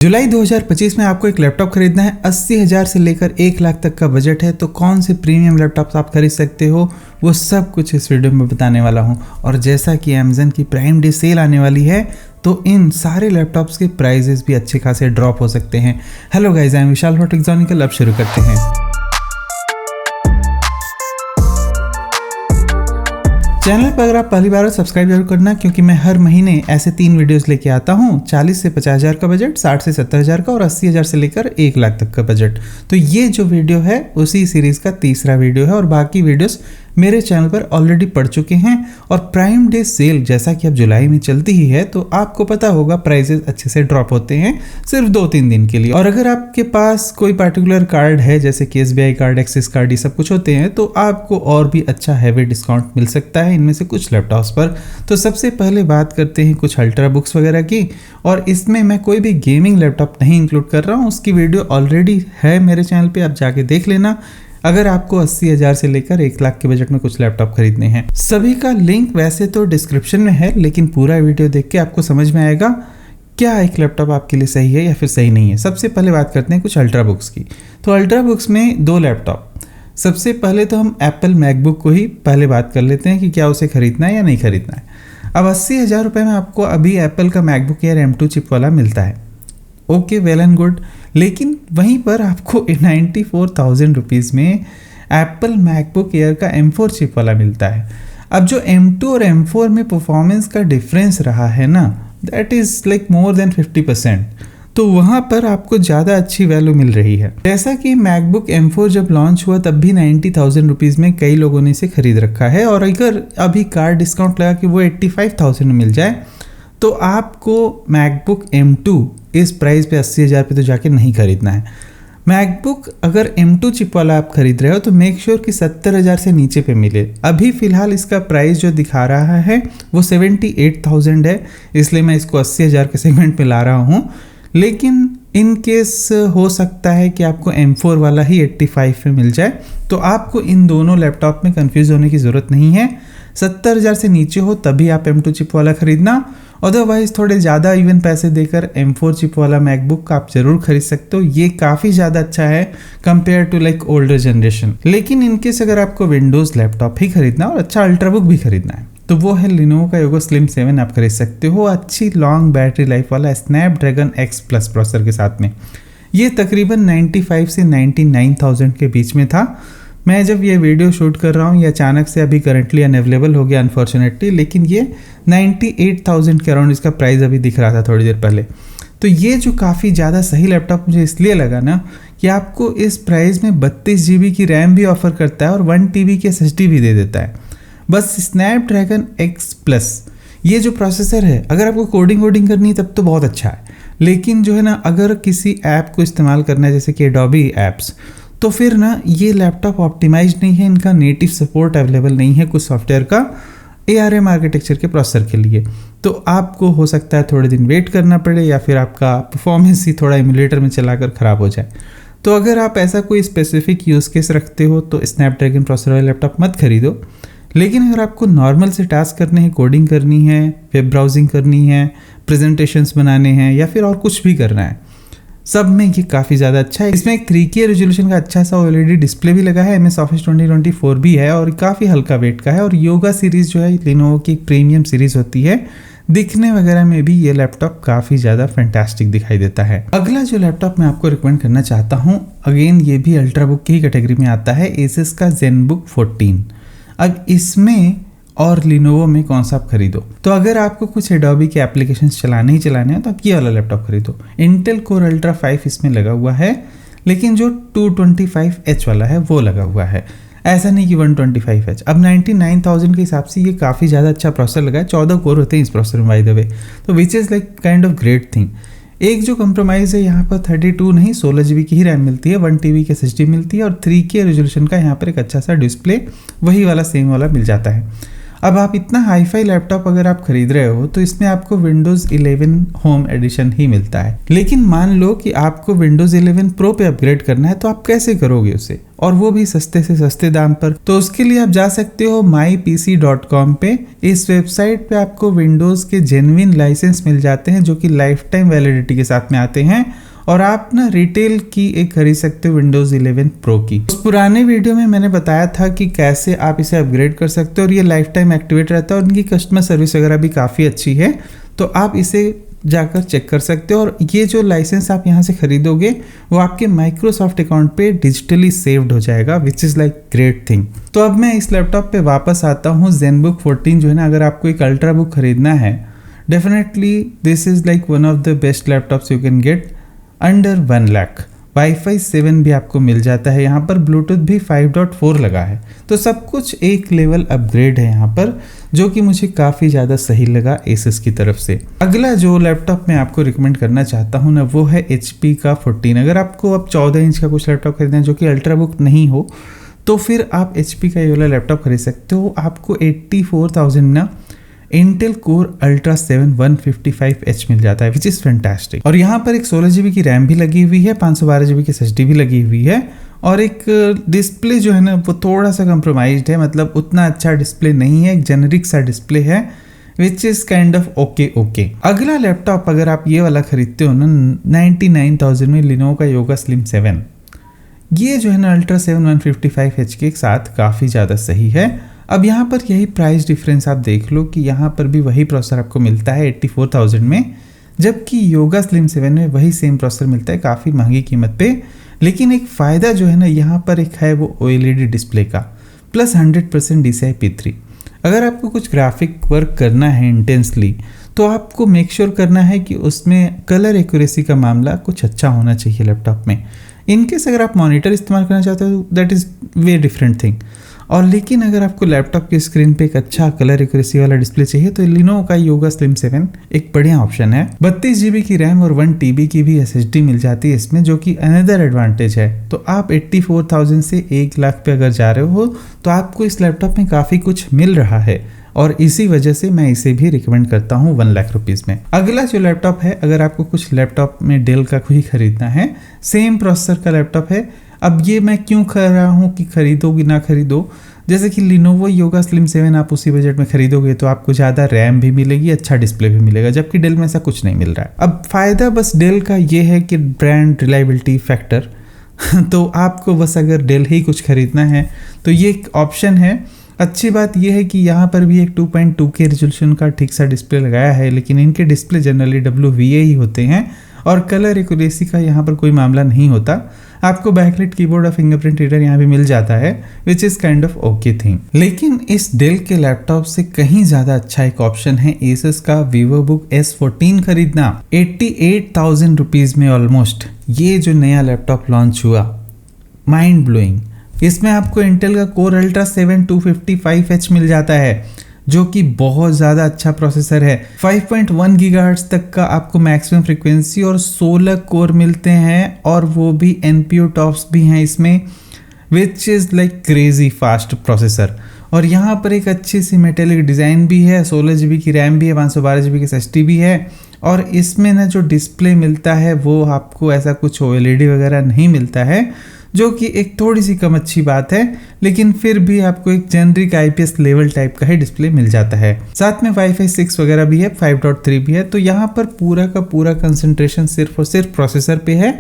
जुलाई 2025 में आपको एक लैपटॉप खरीदना है। 80,000 से लेकर 1 लाख तक का बजट है, तो कौन से प्रीमियम लैपटॉप्स आप खरीद सकते हो वो सब कुछ इस वीडियो में बताने वाला हूं। और जैसा कि अमेज़न की प्राइम डे सेल आने वाली है तो इन सारे लैपटॉप्स के प्राइजेस भी अच्छे खासे ड्रॉप हो सकते हैं। Hello guys, I am Vishal from Techzonical. अब शुरू करते हैं। चैनल पर अगर आप पहली बार हो सब्सक्राइब जरूर करना, क्योंकि मैं हर महीने ऐसे 3 वीडियोस लेके आता हूँ। 40 से 50,000 का बजट, 60 से 70,000 का और 80,000 से लेकर 1 लाख तक का बजट। तो ये जो वीडियो है उसी सीरीज़ का तीसरा वीडियो है और बाकी वीडियोस मेरे चैनल पर ऑलरेडी पड़ चुके हैं। और प्राइम डे सेल जैसा कि अब जुलाई में चलती ही है तो आपको पता होगा प्राइसेस अच्छे से ड्रॉप होते हैं सिर्फ 2-3 दिन के लिए। और अगर आपके पास कोई पर्टिकुलर कार्ड है जैसे कि SBI कार्ड, एक्सिस कार्ड, ये सब कुछ होते हैं तो आपको और भी अच्छा हैवी डिस्काउंट मिल सकता है इनमें से कुछ लैपटॉप्स पर। तो सबसे पहले बात करते हैं कुछ अल्ट्रा बुक्स वगैरह की। और इसमें मैं कोई भी गेमिंग लैपटॉप नहीं इंक्लूड कर रहा हूँ, उसकी वीडियो ऑलरेडी है मेरे चैनल पे, आप जाके देख लेना अगर आपको 80,000 से लेकर 1 लाख के बजट में कुछ लैपटॉप खरीदने हैं। सभी का लिंक वैसे तो डिस्क्रिप्शन में है, लेकिन पूरा वीडियो देख के आपको समझ में आएगा क्या एक लैपटॉप आपके लिए सही है या फिर सही नहीं है। सबसे पहले बात करते हैं कुछ अल्ट्रा बुक्स की। तो अल्ट्रा बुक्स में 2 लैपटॉप। सबसे पहले तो हम एप्पल मैकबुक को ही पहले बात कर लेते हैं कि क्या उसे खरीदना है या नहीं खरीदना है। अब 80,000 रुपये में आपको अभी एप्पल का मैकबुक एयर M2 चिप वाला मिलता है। Okay, well and good. लेकिन वहीं पर आपको 94,000 रुपीज़ में एप्पल मैकबुक एयर का M4 चिप वाला मिलता है। अब जो M2 और M4 में परफॉर्मेंस का डिफरेंस रहा है ना, that is like more than 50%। तो वहाँ पर आपको ज़्यादा अच्छी वैल्यू मिल रही है। जैसा कि मैकबुक M4 जब लॉन्च हुआ तब भी 90,000 रुपीज़ में कई लोगों ने इसे खरीद रखा है। और अगर अभी कार्ड डिस्काउंट लगा कि वो 85,000 में मिल जाए तो आपको मैकबुक M2 इस प्राइस पे 80,000 पे तो जाके नहीं खरीदना है। मैकबुक अगर M2 चिप वाला आप खरीद रहे हो तो मेक श्योर कि 70,000 से नीचे पे मिले। अभी फ़िलहाल इसका प्राइस जो दिखा रहा है वो 78,000 है, इसलिए मैं इसको 80,000 के सेगमेंट में ला रहा हूँ। लेकिन इन केस हो सकता है कि आपको M4 वाला ही 85 में मिल जाए, तो आपको इन दोनों लैपटॉप में कंफ्यूज होने की ज़रूरत नहीं है। 70,000 से नीचे हो तभी आप M2 चिप वाला खरीदना, अदरवाइज थोड़े ज़्यादा इवन पैसे देकर M4 चिप वाला मैकबुक आप ज़रूर खरीद सकते हो। ये काफ़ी ज़्यादा अच्छा है compare to like older generation. लेकिन इनकेस अगर आपको विंडोज़ लैपटॉप ही खरीदना और अच्छा अल्ट्राबुक भी खरीदना है तो वो है लिनोवो का योगो स्लिम 7 आप खरीद सकते हो। अच्छी लॉन्ग बैटरी लाइफ वाला स्नैपड्रैगन X प्लस प्रोसेसर के साथ में। ये तकरीबन 95 से 99,000 के बीच में था। मैं जब ये वीडियो शूट कर रहा हूँ ये अचानक से अभी करंटली अनअवेलेबल हो गया अनफॉर्चुनेटली, लेकिन ये 98,000 के अराउंड इसका प्राइस अभी दिख रहा था थोड़ी देर पहले। तो ये जो काफ़ी ज़्यादा सही लैपटॉप मुझे इसलिए लगा ना कि आपको इस प्राइस में 32 GB की रैम भी ऑफर करता है और 1 TB की SSD भी दे देता है। बस स्नैपड्रैगन X प्लस ये जो प्रोसेसर है, अगर आपको कोडिंग वोडिंग करनी है तब तो बहुत अच्छा है। लेकिन जो है ना, अगर किसी ऐप को इस्तेमाल करना है जैसे कि एडोबी ऐप्स, तो फिर ना ये लैपटॉप ऑप्टिमाइज नहीं है। इनका नेटिव सपोर्ट अवेलेबल नहीं है कुछ सॉफ्टवेयर का ARM आर्किटेक्चर के प्रोसेसर के लिए। तो आपको हो सकता है थोड़े दिन वेट करना पड़े या फिर आपका परफॉर्मेंस ही थोड़ा इमुलेटर में चलाकर ख़राब हो जाए। तो अगर आप ऐसा कोई स्पेसिफिक यूज़ केस रखते हो तो स्नैपड्रैगन प्रोसेसर वाला लैपटॉप मत खरीदो। लेकिन अगर आपको नॉर्मल से टास्क करने हैं, कोडिंग करनी है, वेब ब्राउजिंग करनी है, प्रेजेंटेशंस बनाने हैं या फिर और कुछ भी करना है, सब में ये काफ़ी ज़्यादा अच्छा है। इसमें एक 3K रेजोल्यूशन का अच्छा सा OLED डिस्प्ले भी लगा है। MS Office 2024 भी है और काफ़ी हल्का वेट का है। और योगा सीरीज़ जो है लिनोवो की प्रीमियम सीरीज़ होती है, दिखने वगैरह में भी ये लैपटॉप काफ़ी ज़्यादा फैंटास्टिक दिखाई देता है। अगला जो लैपटॉप मैं आपको रिकमेंड करना चाहता हूँ, अगेन ये भी अल्ट्रा बुक की ही कैटेगरी में आता है, Asus का ZenBook 14। अब इसमें और लिनोवो में कौन सा आप खरीदो? तो अगर आपको कुछ एडोबी के एप्लीकेशंस चलाने हैं तो आप ये वाला लैपटॉप खरीदो। इंटेल कोर अल्ट्रा 5 इसमें लगा हुआ है, लेकिन जो 225H वाला है वो लगा हुआ है, ऐसा नहीं कि 125H। अब 99,000 के हिसाब से ये काफ़ी ज़्यादा अच्छा प्रोसेसर लगा है। 14 कोर होते हैं इस प्रोसेसर में बाय द वे, तो which is like kind of great thing. एक जो कंप्रोमाइज़ है, यहाँ पर 32 नहीं 16 GB की ही रैम मिलती है, 1 TB की SSD मिलती है और 3K रेजोल्यूशन का यहाँ पर एक अच्छा सा डिस्प्ले वही वाला सेम वाला मिल जाता है। अब आप इतना हाईफाई लैपटॉप अगर आप खरीद रहे हो तो इसमें आपको विंडोज 11 होम एडिशन ही मिलता है। लेकिन मान लो कि आपको विंडोज 11 प्रो पे अपग्रेड करना है, तो आप कैसे करोगे उसे, और वो भी सस्ते से सस्ते दाम पर। तो उसके लिए आप जा सकते हो mypc.com पे। इस वेबसाइट पे आपको विंडोज के जेन्युइन लाइसेंस मिल जाते हैं जो कि लाइफ टाइम वैलिडिटी के साथ में आते हैं, और आप ना रिटेल की एक खरीद सकते हो विंडोज 11 प्रो की। उस पुराने वीडियो में मैंने बताया था कि कैसे आप इसे अपग्रेड कर सकते हो, और ये लाइफ टाइम एक्टिवेट रहता है और इनकी कस्टमर सर्विस वगैरह भी काफ़ी अच्छी है, तो आप इसे जाकर चेक कर सकते हो। और ये जो लाइसेंस आप यहाँ से खरीदोगे वो आपके माइक्रोसॉफ्ट अकाउंट पे डिजिटली सेव्ड हो जाएगा, which is like great thing. तो अब मैं इस लैपटॉप पे वापस आता हूँ। ZenBook 14 जो है ना, अगर आपको एक अल्ट्रा बुक खरीदना है, definitely this is like one of the best laptops you can get under 1 lakh. Wifi 7 भी आपको मिल जाता है यहाँ पर, ब्लूटूथ भी 5.4 लगा है, तो सब कुछ एक लेवल अपग्रेड है यहाँ पर, जो कि मुझे काफ़ी ज़्यादा सही लगा एसस की तरफ से। अगला जो लैपटॉप मैं आपको रिकमेंड करना चाहता हूँ ना, वो है HP का 14। अगर आपको अब 14 इंच का कुछ लैपटॉप खरीदना है जो कि अल्ट्रा बुक नहीं हो, तो फिर आप HP का ये वाला लैपटॉप खरीद सकते हो। आपको 84,000 ना इंटेल कोर अल्ट्रा 7 155H मिल जाता है, विच इज़ फैंटास्टिक। और यहाँ पर एक 16 GB की रैम भी लगी हुई है, 512 GB की SSD भी लगी हुई है, और एक डिस्प्ले जो है ना वो थोड़ा सा कंप्रोमाइज्ड है, मतलब उतना अच्छा डिस्प्ले नहीं है, एक जेनरिक सा डिस्प्ले है, which is kind of okay. अगला लैपटॉप अगर आप ये वाला खरीदते हो ना 99,000 में, लिनोवो का योगा स्लिम 7, ये जो है ना अल्ट्रा 7 155H के साथ काफ़ी ज़्यादा सही है। अब यहाँ पर यही प्राइस डिफरेंस आप देख लो कि यहाँ पर भी वही प्रोसेसर आपको मिलता है 84,000 में, जबकि योगा स्लिम 7 में वही सेम प्रोसेसर मिलता है काफ़ी महंगी कीमत पे। लेकिन एक फ़ायदा जो है ना यहाँ पर एक है वो OLED डिस्प्ले का, प्लस 100% DCI P3। अगर आपको कुछ ग्राफिक वर्क करना है इंटेंसली, तो आपको मेक श्योर करना है कि उसमें कलर एक्यूरेसी का मामला कुछ अच्छा होना चाहिए लैपटॉप में। इनकेस अगर आप मॉनिटर इस्तेमाल करना चाहते हो, that is way different thing. और लेकिन अगर आपको लैपटॉप की स्क्रीन पे एक अच्छा कलर एक्यूरेसी वाला डिस्प्ले चाहिए, तो लिनोवो का योगा स्लिम 7 एक बढ़िया ऑप्शन है। 32 GB की रैम और 1 TB की भी SSD मिल जाती है इसमें, जो कि अनदर एडवांटेज है। तो आप 84,000 से 1 लाख पे अगर जा रहे हो, तो आपको इस लैपटॉप में काफ़ी कुछ मिल रहा है, और इसी वजह से मैं इसे भी रिकमेंड करता हूँ 1 लाख रुपीज़ में। अगला जो लैपटॉप है, अगर आपको कुछ लैपटॉप में डेल का कोई खरीदना है, सेम प्रोसेसर का लैपटॉप है। अब ये मैं क्यों कह रहा हूँ कि खरीदो कि ना खरीदो, जैसे कि लिनोवो योगा स्लिम 7 आप उसी बजट में खरीदोगे तो आपको ज़्यादा रैम भी मिलेगी, अच्छा डिस्प्ले भी मिलेगा, जबकि डेल में ऐसा कुछ नहीं मिल रहा है। अब फ़ायदा बस डेल का ये है कि ब्रांड रिलायबिलिटी फैक्टर तो आपको बस अगर डेल ही कुछ खरीदना है तो ये एक ऑप्शन है। अच्छी बात यह है कि यहाँ पर भी एक 2.2K रेजोल्यूशन का ठीक सा डिस्प्ले लगाया है, लेकिन इनके डिस्प्ले जनरली WVA ही होते हैं, और कलर एक्यूरेसी का यहाँ पर कोई मामला नहीं होता। आपको बैकलाइट कीबोर्ड और फिंगरप्रिंट रीडर यहाँ भी मिल जाता है, which is kind of okay thing. लेकिन इस डेल के लैपटॉप से कहीं ज़्यादा अच्छा एक ऑप्शन है एसस का वीवोबुक S14 खरीदना 88,000 रुपीज़ में ऑलमोस्ट। ये जो नया लैपटॉप लॉन्च हुआ, माइंड ब्लोइंग। इसमें आपको इंटेल का कोर अल्ट्रा 7 255H मिल जाता है, जो कि बहुत ज़्यादा अच्छा प्रोसेसर है। 5.1 गीगाहर्ट्ज़ तक का आपको मैक्सिमम फ्रीक्वेंसी और 16 कोर मिलते हैं, और वो भी NPU टॉप्स भी हैं इसमें, which is like crazy fast processor. और यहाँ पर एक अच्छी सी मेटेलिक डिज़ाइन भी है, 16 GB की रैम भी है, 512 GB की SSD भी है, और इसमें ना जो डिस्प्ले मिलता है वो आपको ऐसा कुछ OLED वगैरह नहीं मिलता है, जो कि एक थोड़ी सी कम अच्छी बात है, लेकिन फिर भी आपको एक जेनरिक IPS लेवल टाइप का ही डिस्प्ले मिल जाता है। साथ में Wi-Fi 6 वगैरह भी है, 5.3 भी है। तो यहाँ पर पूरा का पूरा कंसंट्रेशन सिर्फ और सिर्फ प्रोसेसर पे है।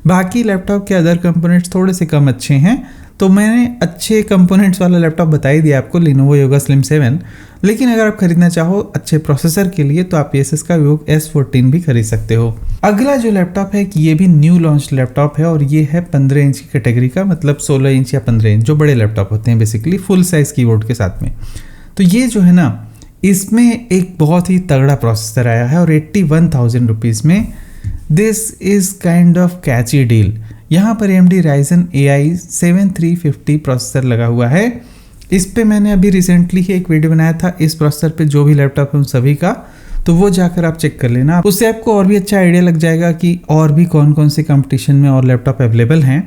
बाकी लैपटॉप के अदर कंपोनेंट्स थोड़े से कम अच्छे हैं। तो मैंने अच्छे कंपोनेंट्स वाला लैपटॉप बता ही दिया आपको, लिनोवो योगा स्लिम 7। लेकिन अगर आप खरीदना चाहो अच्छे प्रोसेसर के लिए, तो आप एसस का विवो S14 भी खरीद सकते हो। अगला जो लैपटॉप है कि ये भी न्यू लॉन्च लैपटॉप है, और ये है 15 इंच की कैटेगरी का, मतलब 16 इंच या 15 इंच जो बड़े लैपटॉप होते हैं बेसिकली, फुल साइज कीबोर्ड के साथ में। तो ये जो है ना, इसमें एक बहुत ही तगड़ा प्रोसेसर आया है, और 81,000 रुपीज़ में। This is kind of catchy deal. यहाँ पर AMD Ryzen AI 7350 प्रोसेसर लगा हुआ है। इस पे मैंने अभी रिसेंटली ही एक वीडियो बनाया था, इस प्रोसेसर पे जो भी लैपटॉप है उन सभी का, तो वो जाकर आप चेक कर लेना। उससे आपको और भी अच्छा आइडिया लग जाएगा कि और भी कौन कौन से कंपटीशन में और लैपटॉप अवेलेबल हैं।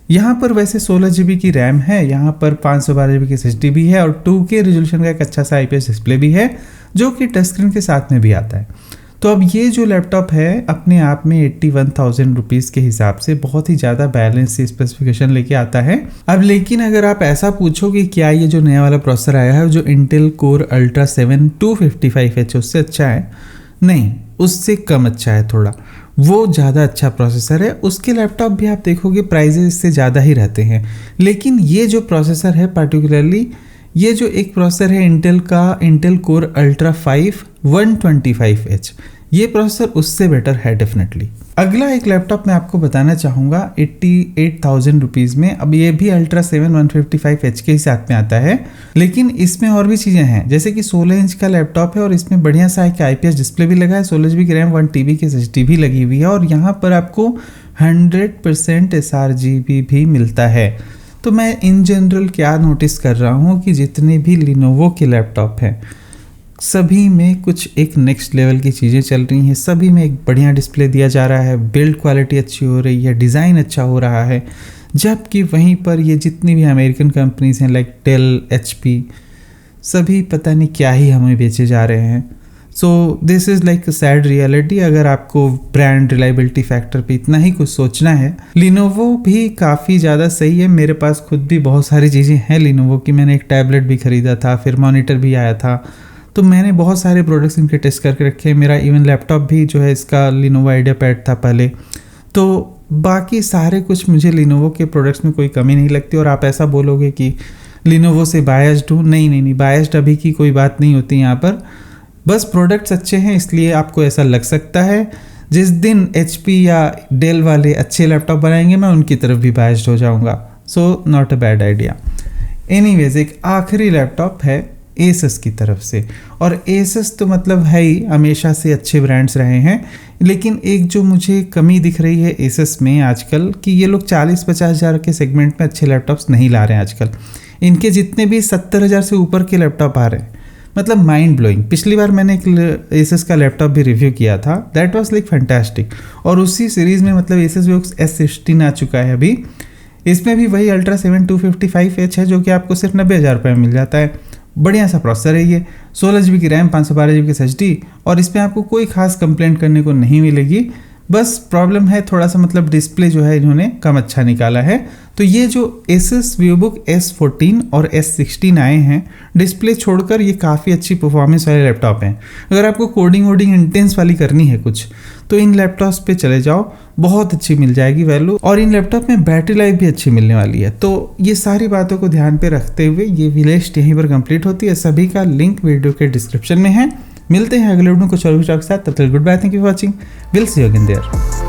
यहाँ पर वैसे 16 GB की रैम है, यहाँ पर 512 GB की SSD भी है और 2K रेजोल्यूशन का एक अच्छा सा IPS डिस्प्ले भी है जो कि टच स्क्रीन के साथ में भी आता है। तो अब ये जो लैपटॉप है अपने आप में 81,000 रुपीज़ के हिसाब से बहुत ही ज़्यादा बैलेंस स्पेसिफिकेशन लेके आता है। अब लेकिन अगर आप ऐसा पूछो कि क्या ये जो नया वाला प्रोसेसर आया है जो इंटेल कोर अल्ट्रा 7 255H उससे अच्छा है, नहीं, उससे कम अच्छा है थोड़ा, वो ज़्यादा अच्छा प्रोसेसर है। उसके लैपटॉप भी आप देखोगे प्राइजेस इससे ज़्यादा ही रहते हैं, लेकिन ये जो प्रोसेसर है पर्टिकुलरली ये जो एक प्रोसेसर है इंटेल का, इंटेल कोर अल्ट्रा 5 125H, ये प्रोसेसर उससे बेटर है डेफिनेटली। अगला एक लैपटॉप मैं आपको बताना चाहूँगा 88,000 रुपीज़ में। अब ये भी अल्ट्रा 7 155H के ही साथ में आता है, लेकिन इसमें और भी चीज़ें हैं, जैसे कि 16 इंच का लैपटॉप है और इसमें बढ़िया सा एक IPS डिस्प्ले भी लगा है, 16 GB की रैम, 1 TB की SSD भी लगी हुई है और यहाँ पर आपको 100% sRGB भी मिलता है। तो मैं इन जनरल क्या नोटिस कर रहा हूँ कि जितने भी लिनोवो के लैपटॉप हैं सभी में कुछ एक नेक्स्ट लेवल की चीज़ें चल रही हैं, सभी में एक बढ़िया डिस्प्ले दिया जा रहा है, बिल्ड क्वालिटी अच्छी हो रही है, डिज़ाइन अच्छा हो रहा है, जबकि वहीं पर ये जितनी भी अमेरिकन कंपनीज हैं लाइक डेल, HP, सभी पता नहीं क्या ही हमें बेचे जा रहे हैं। So this is like sad reality. अगर आपको ब्रांड रिलायबिलिटी फैक्टर पे इतना ही कुछ सोचना है, लिनोवो भी काफ़ी ज़्यादा सही है। मेरे पास खुद भी बहुत सारी चीज़ें हैं लिनोवो की, मैंने एक टैबलेट भी ख़रीदा था, फिर मॉनिटर भी आया था, तो मैंने बहुत सारे प्रोडक्ट्स इनके टेस्ट करके रखे हैं। मेरा इवन लैपटॉप भी जो है इसका लिनोवो आइडियापैड था पहले। तो बाकी सारे कुछ मुझे लिनोवो के प्रोडक्ट्स में कोई कमी नहीं लगती। और आप ऐसा बोलोगे कि लिनोवो से बायस्ड हूँ, नहीं, बायस्ड अभी की कोई बात नहीं होती यहाँ पर, बस प्रोडक्ट्स अच्छे हैं इसलिए आपको ऐसा लग सकता है। जिस दिन HP या डेल वाले अच्छे लैपटॉप बनाएंगे मैं उनकी तरफ भी बायस्ड हो जाऊँगा। So not a bad idea. Anyways, एक आखिरी लैपटॉप है Asus की तरफ से, और Asus तो मतलब है ही, हमेशा से अच्छे ब्रांड्स रहे हैं, लेकिन एक जो मुझे कमी दिख रही है Asus में आजकल कि ये लोग 40-50 हज़ार के सेगमेंट में अच्छे लैपटॉप्स नहीं ला रहे हैं आजकल। इनके जितने भी 70 हज़ार से ऊपर के लैपटॉप आ रहे हैं, मतलब माइंड ब्लोइंग। पिछली बार मैंने एक Asus का लैपटॉप भी रिव्यू किया था, दैट वाज लाइक फैंटास्टिक, और उसी सीरीज़ में मतलब Asus VOOX S16 आ चुका है अभी। इसमें भी वही अल्ट्रा 7 255H है जो कि आपको सिर्फ 90,000 रुपये में मिल जाता है। बढ़िया सा प्रोसेसर है ये, 16 GB की रैम, 512 GB की SSD, और इसमें आपको कोई खास कंप्लेंट करने को नहीं मिलेगी। बस प्रॉब्लम है थोड़ा सा, मतलब डिस्प्ले जो है इन्होंने कम अच्छा निकाला है। तो ये जो Asus VivoBook S14 और S16 आए हैं, डिस्प्ले छोड़कर ये काफ़ी अच्छी परफॉर्मेंस वाले लैपटॉप हैं। अगर आपको कोडिंग वोडिंग इंटेंस वाली करनी है कुछ, तो इन लैपटॉप्स पे चले जाओ, बहुत अच्छी मिल जाएगी वैल्यू, और इन लैपटॉप में बैटरी लाइफ भी अच्छी मिलने वाली है। तो ये सारी बातों को ध्यान पे रखते हुए ये लिस्ट यहीं पर कंप्लीट होती है। सभी का लिंक वीडियो के डिस्क्रिप्शन में है। मिलते हैं अगले वीडियो में कुछ और विचारों के साथ। तब तक goodbye, thank you for watching, will see you again there.